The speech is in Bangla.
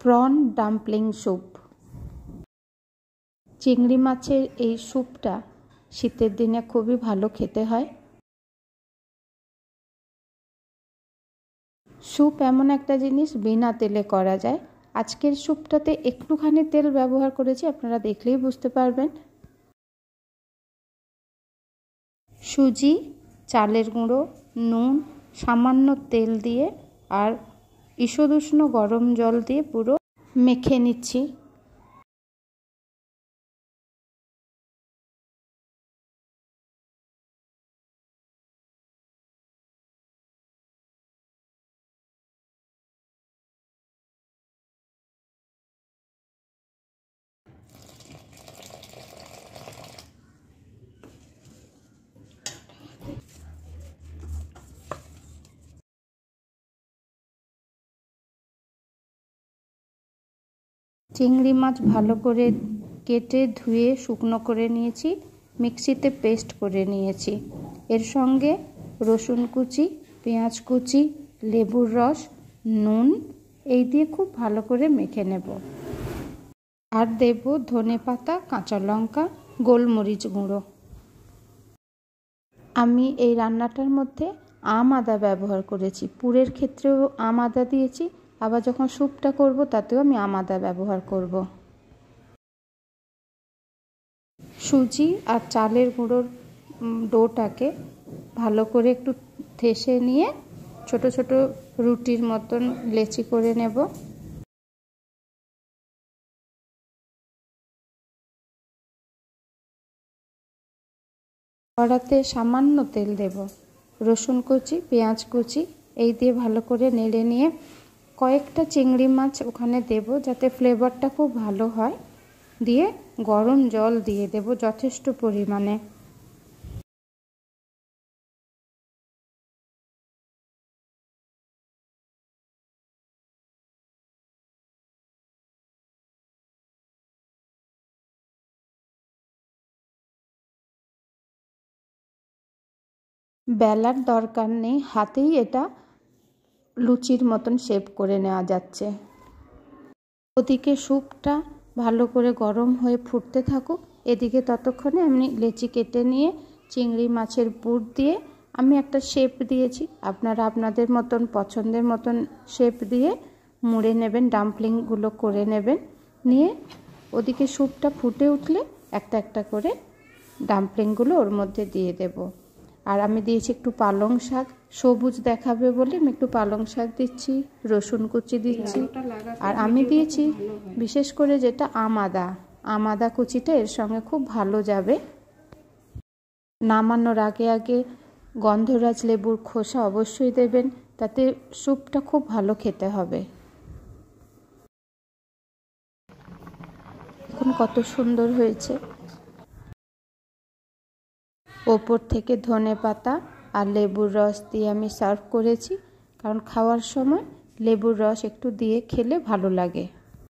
Prawn dumpling soup. চিংড়ি মাছের এই স্যুপটা শীতের দিনে খুবই ভালো খেতে হয়। স্যুপ এমন একটা জিনিস বিনা তেলে করা যায়। আজকের স্যুপটাতে একটুখানি তেল ব্যবহার করেছি, আপনারা দেখলেই বুঝতে পারবেন। সুজি, চালের গুঁড়ো, নুন, সামান্য তেল দিয়ে আর ঈষদুষ্ণ গরম জল দিয়ে পুরো মেখে নিচ্ছি। চিংড়ি মাছ ভালো করে কেটে ধুয়ে শুকনো করে নিয়েছি, মিক্সিতে পেস্ট করে নিয়েছি। এর সঙ্গে রসুন কুচি, পেঁয়াজ কুচি, লেবুর রস, নুন এই দিয়ে খুব ভালো করে মেখে নেব। আর দেব ধনেপাতা, কাঁচা লঙ্কা, গোলমরিচ গুঁড়ো। আমি এই রান্নাটার মধ্যে আম আদা ব্যবহার করেছি। পুরের ক্ষেত্রেও আম আদা দিয়েছি, আবার যখন স্যুপটা করব তাতেও আমি আম আদা ব্যবহার করব। সুজি আর চালের গুঁড়োর ডোটাকে ভালো করে একটু ঠেসে নিয়ে ছোট ছোট রুটির মতন লেচি করে নেব। কড়াতে সামান্য তেল দেব, রসুন কুচি, পেঁয়াজ কুচি এই দিয়ে ভালো করে নেড়ে নিয়ে কয়েকটা চিংড়ি মাছ ওখানে দেব যাতে ফ্লেভারটা খুব ভালো হয়। দিয়ে গরম জল দিয়ে দেব যথেষ্ট পরিমাণে। বেলার দরকার নেই, হাতেই এটা লুচির মতন শেপ করে নেওয়া যাচ্ছে। ওদিকে স্যুপটা ভালো করে গরম হয়ে ফুটতে থাকুক, এদিকে ততক্ষণে আমি লেচি কেটে নিয়ে চিংড়ি মাছের পুর দিয়ে আমি একটা শেপ দিয়েছি। আপনারা আপনাদের মতন পছন্দের মতন শেপ দিয়ে মুড়ে নেবেন, ডাম্পলিংগুলো করে নেবেন। নিয়ে ওদিকে স্যুপটা ফুটে উঠলে একটা একটা করে ডাম্পলিংগুলো ওর মধ্যে দিয়ে দেব। আর আমি দিয়েছি একটু পালং শাক, সবুজ দেখাবে বলে আমি একটু পালং শাক দিচ্ছি, রসুন কুচি দিচ্ছি। আর আমি দিয়েছি বিশেষ করে যেটা আম আদা কুচিটা এর সঙ্গে খুব ভালো যাবে। নামানোর আগে আগে গন্ধরাজ লেবুর খোসা অবশ্যই দেবেন, তাতে স্যুপটা খুব ভালো খেতে হবে। এখন কত সুন্দর হয়েছে। ওপর থেকে ধনেপাতা আর লেবুর রস দিয়ে আমি সার্ভ করেছি, কারণ খাওয়ার সময় লেবুর রস একটু দিয়ে খেলে ভালো লাগে।